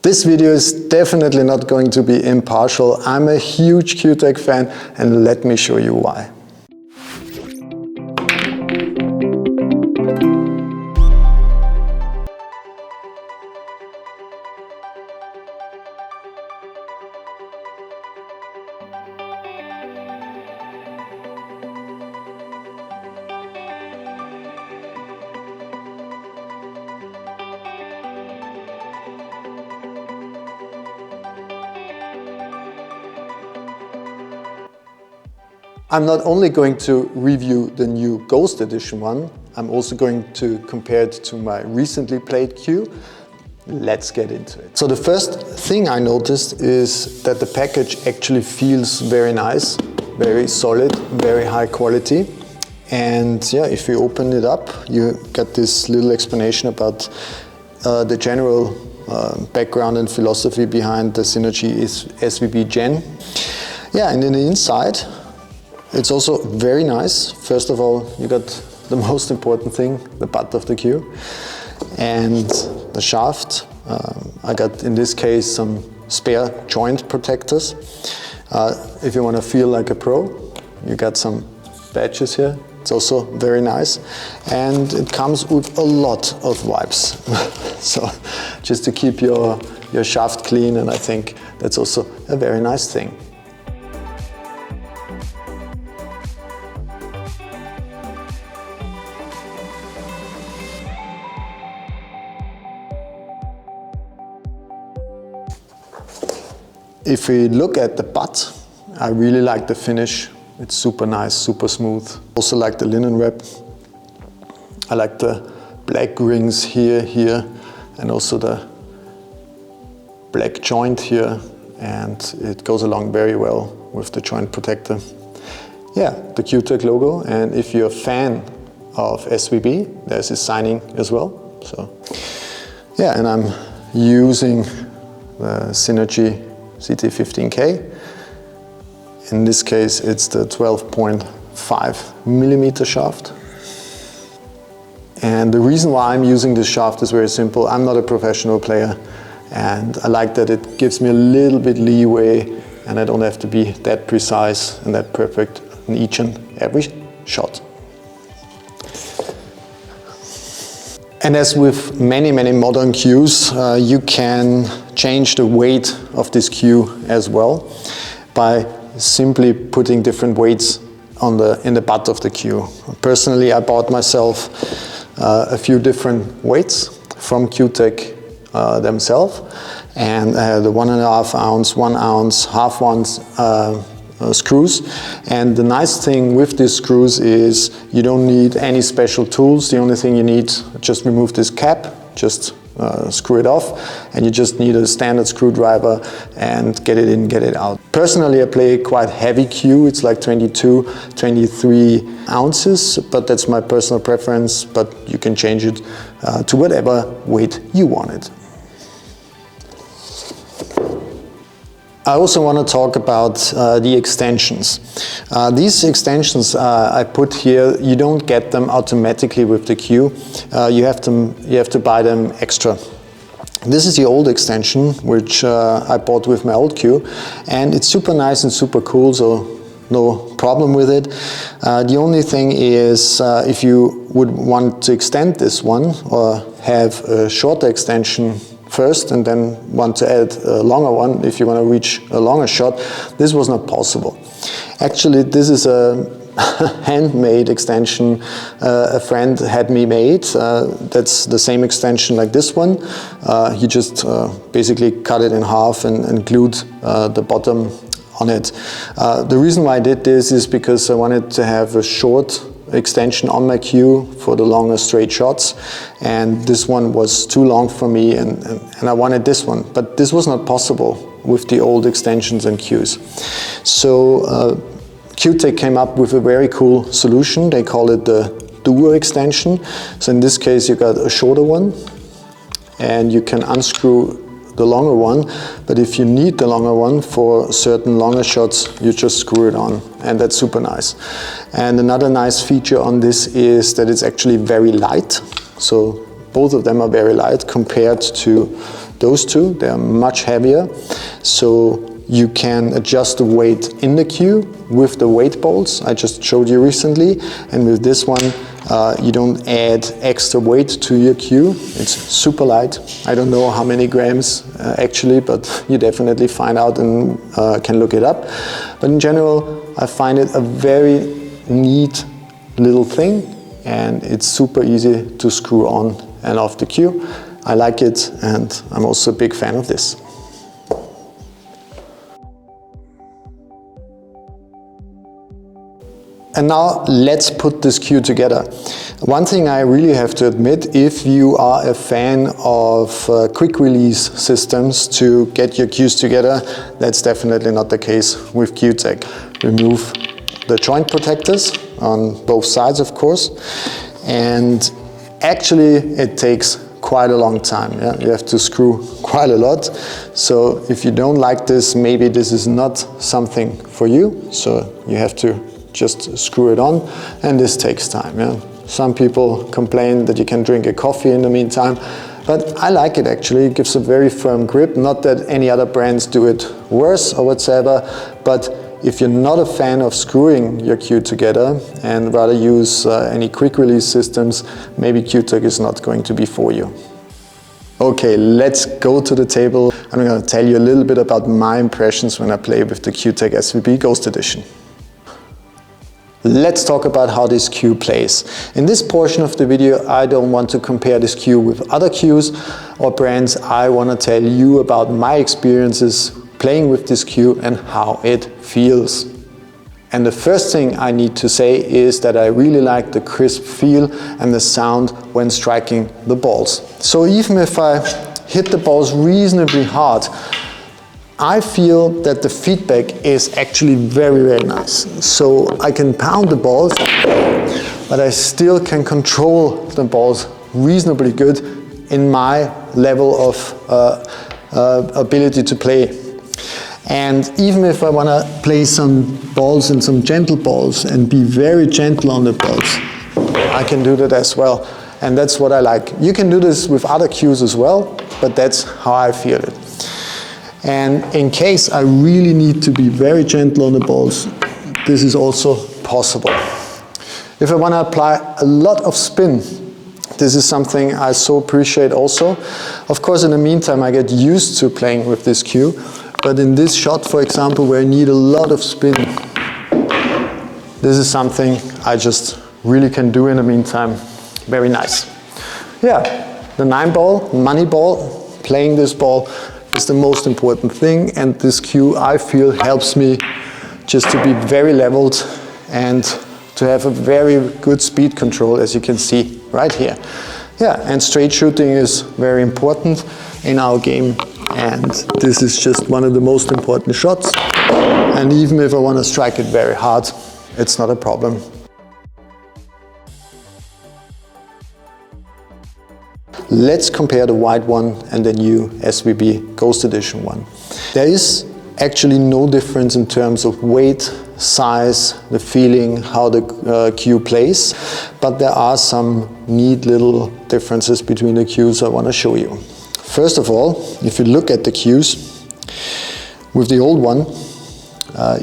This video is definitely not going to be impartial. I'm a huge Cuetec fan, and let me show you why. I'm not only going to review the new Ghost Edition one, I'm also going to compare it to my recently played cue. Let's get into it. So the first thing I noticed is that the package actually feels very nice, very solid, very high quality. And yeah, if you open it up, you get this little explanation about the general background and philosophy behind the Synergy is SVB Gen. Yeah, and in the inside, it's also very nice. First of all, you got the most important thing, the butt of the cue, and the shaft. I got, in this case, some spare joint protectors. If you want to feel like a pro, you got some badges here. It's also very nice. And it comes with a lot of wipes. So just to keep your shaft clean, and I think that's also a very nice thing. If we look at the butt, I really like the finish. It's super nice, super smooth. Also like the linen wrap. I like the black rings here, and also the black joint here. And it goes along very well with the joint protector. Yeah, the Cuetec logo. And if you're a fan of SVB, there's his signing as well. So yeah, and I'm using the Synergy CT15K. In this case, it's the 12.5 millimeter shaft. And the reason why I'm using this shaft is very simple. I'm not a professional player, and I like that it gives me a little bit leeway, and I don't have to be that precise and that perfect in each and every shot. And as with many modern cues, you can change the weight of this cue as well by simply putting different weights in the butt of the cue. Personally, I bought myself a few different weights from Cuetec themselves, and the 1.5 ounce, 1 ounce, half ounce screws. And the nice thing with these screws is you don't need any special tools. The only thing you need, just remove this cap, just screw it off, and you just need a standard screwdriver and get it in, get it out. Personally, I play quite heavy cue. It's like 22, 23 ounces, but that's my personal preference, but you can change it to whatever weight you want it. I also want to talk about the extensions. These extensions I put here, you don't get them automatically with the cue. You have to buy them extra. This is the old extension, which I bought with my old cue, and it's super nice and super cool, so no problem with it. The only thing is if you would want to extend this one or have a shorter extension first and then want to add a longer one if you want to reach a longer shot, this was not possible. Actually, this is a handmade extension a friend had me made. That's the same extension like this one. He just basically cut it in half and glued the bottom on it. The reason why I did this is because I wanted to have a short extension on my cue for the longer straight shots, and this one was too long for me, and I wanted this one, but this was not possible with the old extensions and cues. So Cuetec came up with a very cool solution. They call it the duo extension. So in this case you got a shorter one, and you can unscrew the longer one, but if you need the longer one for certain longer shots, you just screw it on, and that's super nice. And another nice feature on this is that it's actually very light. So both of them are very light compared to those two. They are much heavier, so you can adjust the weight in the queue with the weight balls I just showed you recently, and with this one you don't add extra weight to your queue. It's super light. I don't know how many grams actually, but you definitely find out and can look it up. But in general, I find it a very neat little thing, and it's super easy to screw on and off the queue. I like it, and I'm also a big fan of this. And now let's put this queue together. One thing I really have to admit, if you are a fan of quick release systems to get your queues together, that's definitely not the case with Cuetec. Remove the joint protectors on both sides, of course, and actually it takes quite a long time. Yeah? You have to screw quite a lot. So if you don't like this, maybe this is not something for you. So you have to just screw it on, and this takes time. Yeah? Some people complain that you can drink a coffee in the meantime, but I like it actually. It gives a very firm grip. Not that any other brands do it worse or whatsoever, but if you're not a fan of screwing your queue together and rather use any quick release systems, maybe Cuetec is not going to be for you. Okay, let's go to the table. I'm going to tell you a little bit about my impressions when I play with the Cuetec SVB Ghost Edition. Let's talk about how this queue plays. In this portion of the video, I don't want to compare this queue with other queues or brands. I want to tell you about my experiences playing with this queue and how it feels. And the first thing I need to say is that I really like the crisp feel and the sound when striking the balls. So even if I hit the balls reasonably hard, I feel that the feedback is actually very, very nice. So I can pound the balls, but I still can control the balls reasonably good in my level of ability to play. And even if I want to play some balls and some gentle balls and be very gentle on the balls, I can do that as well. And that's what I like. You can do this with other cues as well, but that's how I feel it. And in case I really need to be very gentle on the balls, this is also possible. If I want to apply a lot of spin, this is something I so appreciate also. Of course, in the meantime, I get used to playing with this cue, but in this shot, for example, where I need a lot of spin, this is something I just really can do in the meantime. Very nice. Yeah, the 9-ball, money ball, playing this ball is the most important thing, and this cue, I feel, helps me just to be very leveled and to have a very good speed control, as you can see right here. Yeah, and straight shooting is very important in our game, and this is just one of the most important shots. And even if I want to strike it very hard, it's not a problem. Let's compare the white one and the new SVB Ghost Edition one. There is actually no difference in terms of weight, size, the feeling, how the cue plays, but there are some neat little differences between the cues I want to show you. First of all, if you look at the cues, with the old one,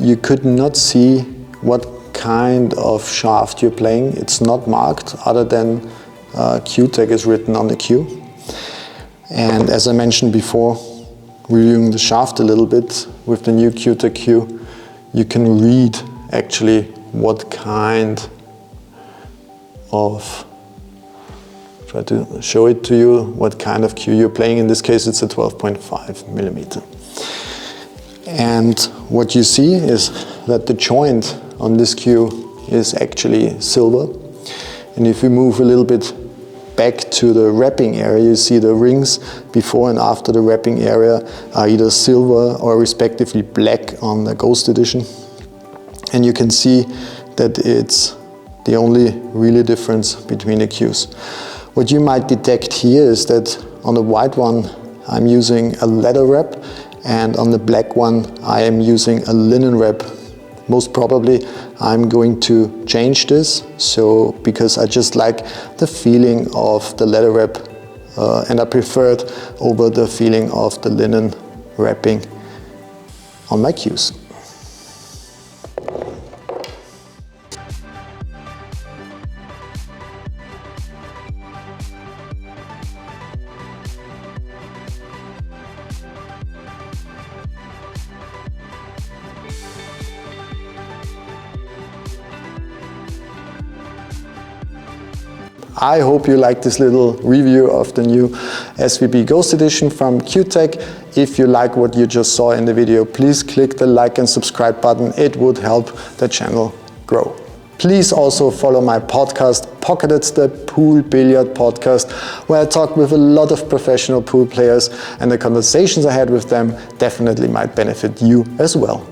you could not see what kind of shaft you're playing. It's not marked other than Cuetec is written on the cue. And as I mentioned before, reviewing the shaft a little bit with the new Cuetec cue, you can read actually what kind of, try to show it to you, what kind of cue you're playing. In this case, it's a 12.5 millimeter. And what you see is that the joint on this cue is actually silver. And if we move a little bit back to the wrapping area, you see the rings before and after the wrapping area are either silver or respectively black on the Ghost Edition. And you can see that it's the only really difference between the cues. What you might detect here is that on the white one I'm using a leather wrap, and on the black one I am using a linen wrap. Most probably I'm going to change this, because I just like the feeling of the leather wrap and I prefer it over the feeling of the linen wrapping on my cues. I hope you like this little review of the new SVB Ghost Edition from Cuetec. If you like what you just saw in the video, please click the like and subscribe button. It would help the channel grow. Please also follow my podcast, Pocketed, the Pool Billiard Podcast, where I talk with a lot of professional pool players, and the conversations I had with them definitely might benefit you as well.